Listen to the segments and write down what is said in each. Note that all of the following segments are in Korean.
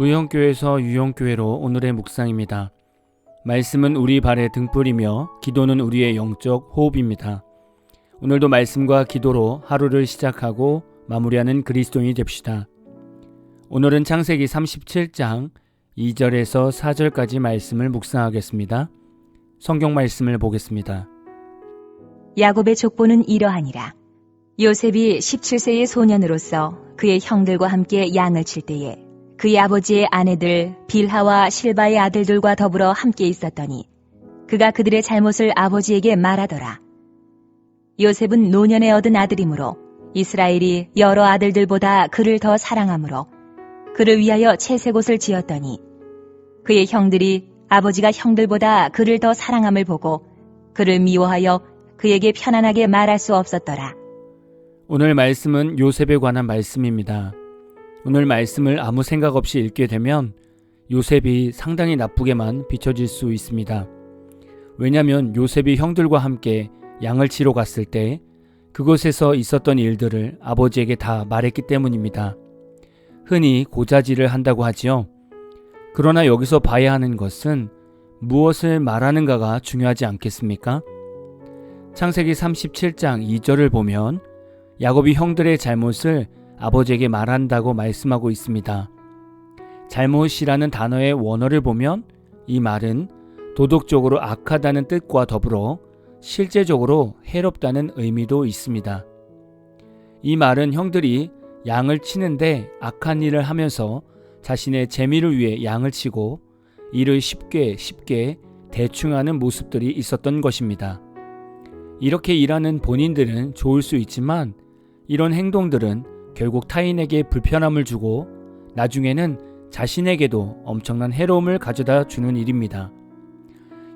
무형교회에서 유형교회로 오늘의 묵상입니다. 말씀은 우리 발의 등불이며 기도는 우리의 영적 호흡입니다. 오늘도 말씀과 기도로 하루를 시작하고 마무리하는 그리스도인이 됩시다. 오늘은 창세기 37장 2절에서 4절까지 말씀을 묵상하겠습니다. 성경 말씀을 보겠습니다. 야곱의 족보는 이러하니라. 요셉이 17세의 소년으로서 그의 형들과 함께 양을 칠 때에 그의 아버지의 아내들 빌하와 실바의 아들들과 더불어 함께 있었더니 그가 그들의 잘못을 아버지에게 말하더라. 요셉은 노년에 얻은 아들이므로 이스라엘이 여러 아들들보다 그를 더 사랑하므로 그를 위하여 채색옷을 지었더니 그의 형들이 아버지가 형들보다 그를 더 사랑함을 보고 그를 미워하여 그에게 편안하게 말할 수 없었더라. 오늘 말씀은 요셉에 관한 말씀입니다. 오늘 말씀을 아무 생각 없이 읽게 되면 요셉이 상당히 나쁘게만 비춰질 수 있습니다. 왜냐하면 요셉이 형들과 함께 양을 치러 갔을 때 그곳에서 있었던 일들을 아버지에게 다 말했기 때문입니다. 흔히 고자질을 한다고 하지요. 그러나 여기서 봐야 하는 것은 무엇을 말하는가가 중요하지 않겠습니까? 창세기 37장 2절을 보면 야곱이 형들의 잘못을 아버지에게 말한다고 말씀하고 있습니다. 잘못이라는 단어의 원어를 보면 이 말은 도덕적으로 악하다는 뜻과 더불어 실제적으로 해롭다는 의미도 있습니다. 이 말은 형들이 양을 치는데 악한 일을 하면서 자신의 재미를 위해 양을 치고 이를 쉽게 대충 하는 모습들이 있었던 것입니다. 이렇게 일하는 본인들은 좋을 수 있지만 이런 행동들은 결국 타인에게 불편함을 주고 나중에는 자신에게도 엄청난 해로움을 가져다 주는 일입니다.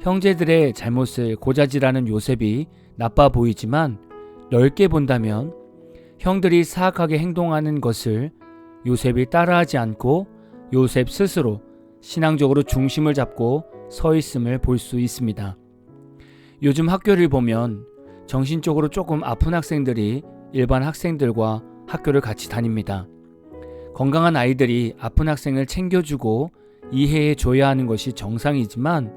형제들의 잘못을 고자질하는 요셉이 나빠 보이지만 넓게 본다면 형들이 사악하게 행동하는 것을 요셉이 따라하지 않고 요셉 스스로 신앙적으로 중심을 잡고 서 있음을 볼 수 있습니다. 요즘 학교를 보면 정신적으로 조금 아픈 학생들이 일반 학생들과 학교를 같이 다닙니다. 건강한 아이들이 아픈 학생을 챙겨주고 이해해 줘야 하는 것이 정상이지만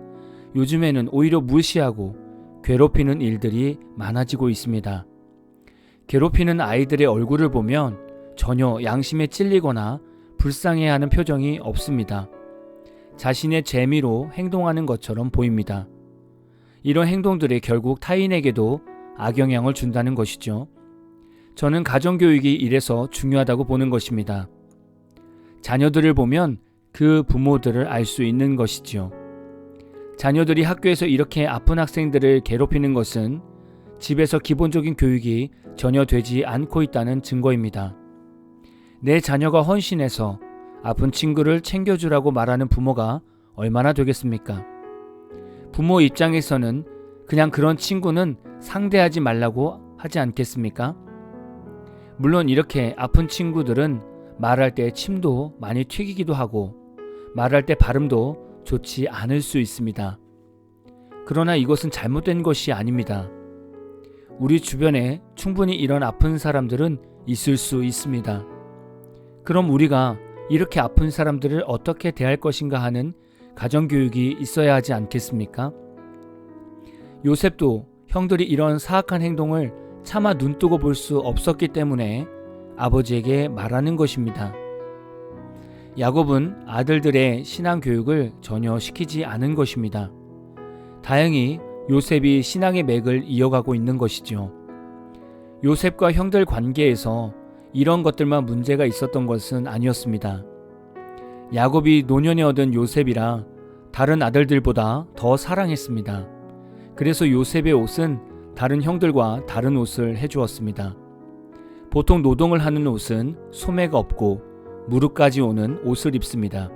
요즘에는 오히려 무시하고 괴롭히는 일들이 많아지고 있습니다. 괴롭히는 아이들의 얼굴을 보면 전혀 양심에 찔리거나 불쌍해하는 표정이 없습니다. 자신의 재미로 행동하는 것처럼 보입니다. 이런 행동들이 결국 타인에게도 악영향을 준다는 것이죠. 저는 가정교육이 이래서 중요하다고 보는 것입니다. 자녀들을 보면 그 부모들을 알 수 있는 것이지요. 자녀들이 학교에서 이렇게 아픈 학생들을 괴롭히는 것은 집에서 기본적인 교육이 전혀 되지 않고 있다는 증거입니다. 내 자녀가 헌신해서 아픈 친구를 챙겨주라고 말하는 부모가 얼마나 되겠습니까? 부모 입장에서는 그냥 그런 친구는 상대하지 말라고 하지 않겠습니까? 물론 이렇게 아픈 친구들은 말할 때 침도 많이 튀기기도 하고 말할 때 발음도 좋지 않을 수 있습니다. 그러나 이것은 잘못된 것이 아닙니다. 우리 주변에 충분히 이런 아픈 사람들은 있을 수 있습니다. 그럼 우리가 이렇게 아픈 사람들을 어떻게 대할 것인가 하는 가정교육이 있어야 하지 않겠습니까? 요셉도 형들이 이런 사악한 행동을 차마 눈뜨고 볼 수 없었기 때문에 아버지에게 말하는 것입니다. 야곱은 아들들의 신앙교육을 전혀 시키지 않은 것입니다. 다행히 요셉이 신앙의 맥을 이어가고 있는 것이죠. 요셉과 형들 관계에서 이런 것들만 문제가 있었던 것은 아니었습니다. 야곱이 노년에 얻은 요셉이라 다른 아들들보다 더 사랑했습니다. 그래서 요셉의 옷은 다른 형들과 다른 옷을 해주었습니다. 보통 노동을 하는 옷은 소매가 없고 무릎까지 오는 옷을 입습니다.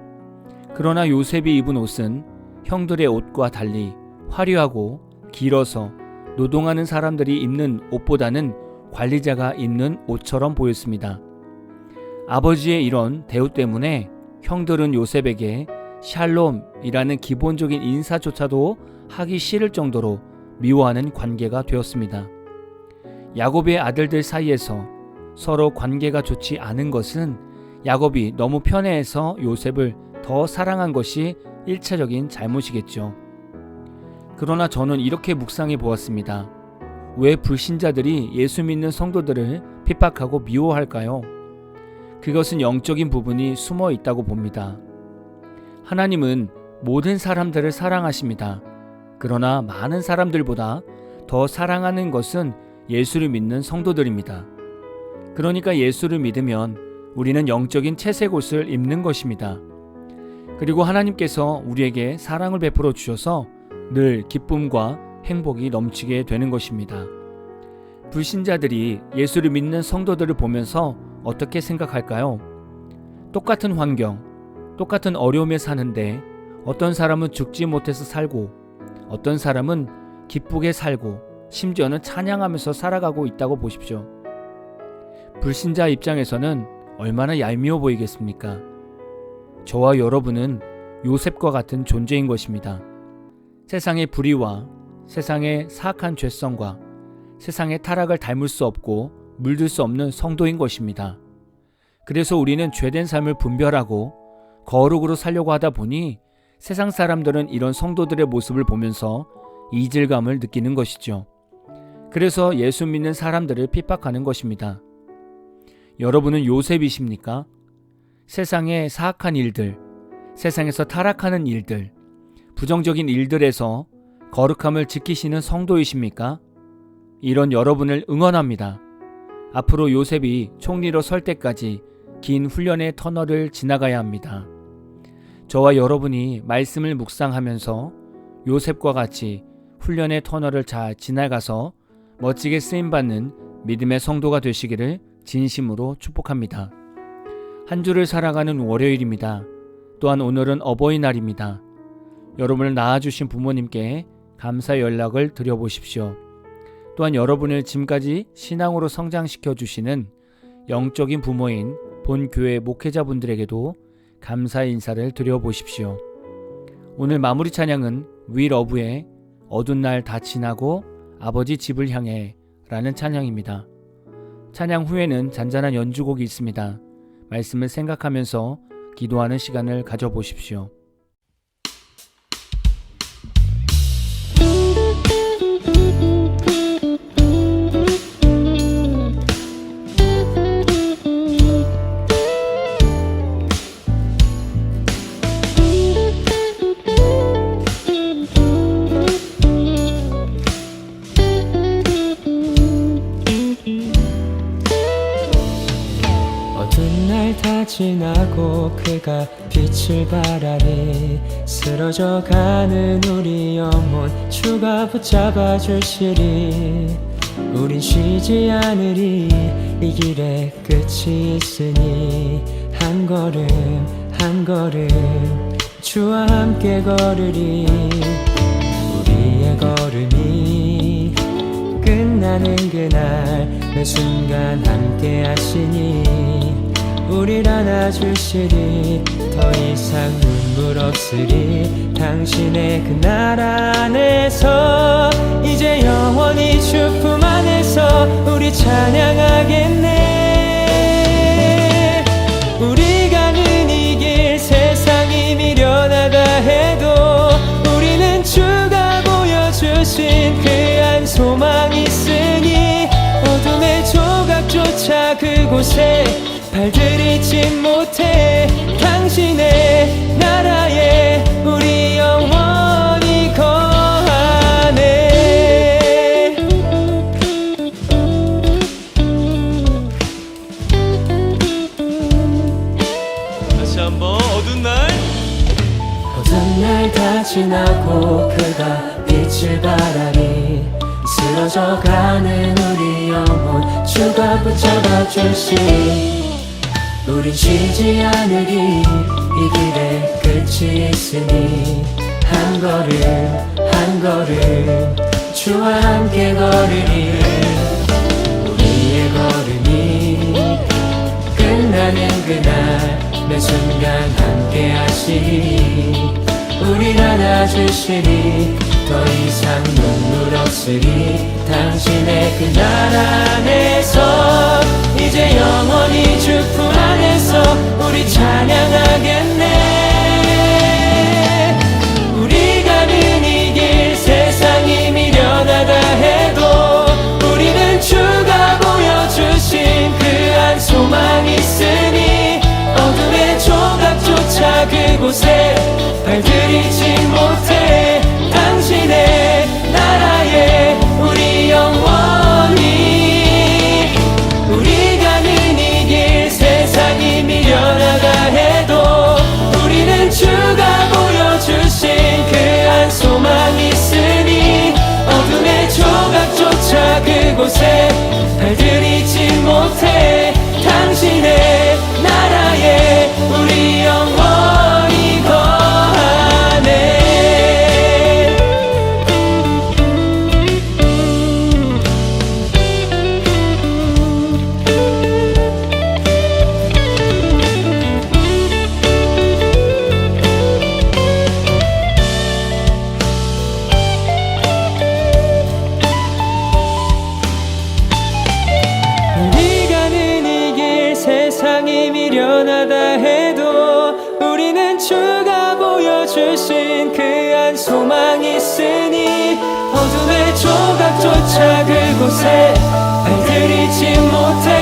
그러나 요셉이 입은 옷은 형들의 옷과 달리 화려하고 길어서 노동하는 사람들이 입는 옷보다는 관리자가 입는 옷처럼 보였습니다. 아버지의 이런 대우 때문에 형들은 요셉에게 샬롬이라는 기본적인 인사조차도 하기 싫을 정도로 미워하는 관계가 되었습니다. 야곱의 아들들 사이에서 서로 관계가 좋지 않은 것은 야곱이 너무 편해해서 요셉을 더 사랑한 것이 1차적인 잘못이겠죠. 그러나 저는 이렇게 묵상해 보았습니다. 왜 불신자들이 예수 믿는 성도들을 핍박하고 미워할까요? 그것은 영적인 부분이 숨어 있다고 봅니다. 하나님은 모든 사람들을 사랑하십니다. 그러나 많은 사람들보다 더 사랑하는 것은 예수를 믿는 성도들입니다. 그러니까 예수를 믿으면 우리는 영적인 채색옷을 입는 것입니다. 그리고 하나님께서 우리에게 사랑을 베풀어 주셔서 늘 기쁨과 행복이 넘치게 되는 것입니다. 불신자들이 예수를 믿는 성도들을 보면서 어떻게 생각할까요? 똑같은 환경, 똑같은 어려움에 사는데 어떤 사람은 죽지 못해서 살고 어떤 사람은 기쁘게 살고 심지어는 찬양하면서 살아가고 있다고 보십시오. 불신자 입장에서는 얼마나 얄미워 보이겠습니까? 저와 여러분은 요셉과 같은 존재인 것입니다. 세상의 불의와 세상의 사악한 죄성과 세상의 타락을 닮을 수 없고 물들 수 없는 성도인 것입니다. 그래서 우리는 죄된 삶을 분별하고 거룩으로 살려고 하다 보니 세상 사람들은 이런 성도들의 모습을 보면서 이질감을 느끼는 것이죠. 그래서 예수 믿는 사람들을 핍박하는 것입니다. 여러분은 요셉이십니까? 세상의 사악한 일들, 세상에서 타락하는 일들, 부정적인 일들에서 거룩함을 지키시는 성도이십니까? 이런 여러분을 응원합니다. 앞으로 요셉이 총리로 설 때까지 긴 훈련의 터널을 지나가야 합니다. 저와 여러분이 말씀을 묵상하면서 요셉과 같이 훈련의 터널을 잘 지나가서 멋지게 쓰임받는 믿음의 성도가 되시기를 진심으로 축복합니다. 한 주를 살아가는 월요일입니다. 또한 오늘은 어버이날입니다. 여러분을 낳아주신 부모님께 감사 연락을 드려보십시오. 또한 여러분을 지금까지 신앙으로 성장시켜 주시는 영적인 부모인 본교회 목회자분들에게도 감사 인사를 드려보십시오. 오늘 마무리 찬양은 위러브의 어두운 날 다 지나고 아버지 집을 향해 라는 찬양입니다. 찬양 후에는 잔잔한 연주곡이 있습니다. 말씀을 생각하면서 기도하는 시간을 가져보십시오. 지나고 그가 빛을 발하리 쓰러져가는 우리 영혼 주가 붙잡아 주시리 우린 쉬지 않으리 이 길에 끝이 있으니 한 걸음 한 걸음 주와 함께 걸으리 우리의 걸음이 끝나는 그날 매 순간 함께 하시니 우릴 안아주시리 더 이상 눈물 없으리 당신의 그 나라 안에서 이제 영원히 주 품 안에서 우리 찬양하겠네 우리 가는 이 길 세상이 미련하다 해도 우리는 주가 보여주신 그 한 소망이 있으니 어둠의 조각조차 그곳에 발들이지 못해 당신의 나라에 우리 영원히 거하네 다시 한번 어두운 날 다 지나고 그가 빛을 발하리 쓰러져가는 우리 영혼 주가 붙잡아 주시니 우린 쉬지 않으리 이 길에 끝이 있으니 한 걸음 한 걸음 주와 함께 걸으리 우리의 걸음이 끝나는 그날 매 순간 함께 하시니 우릴 안아주시니 더 이상 눈물 없으리 당신의 그 나라 안에서 이제 영원히 주 품 안에서 우리 찬양하겠네. 우리가 가는 이 길 세상이 미련하다 해도 우리는 주가 보여주신 그 한 소망이 있으니 어둠의 조각조차 그곳에 발들이지 못해. 당신의 나라에 우리 영원히 우리 가는 이 길 세상이 미련하다 해도 우리는 주가 보여주신 그 한 소망이 있으니 어둠의 조각조차 그곳에 발들이지 못해. 당신의 나라에 우리 영원히 거하네. 우리 가는 이 길 세상이 미련하다 해도 우리는 주가 보여주신 그 한 소망이 있으니 어둠의 조각조차 그곳에 발들이지 못해.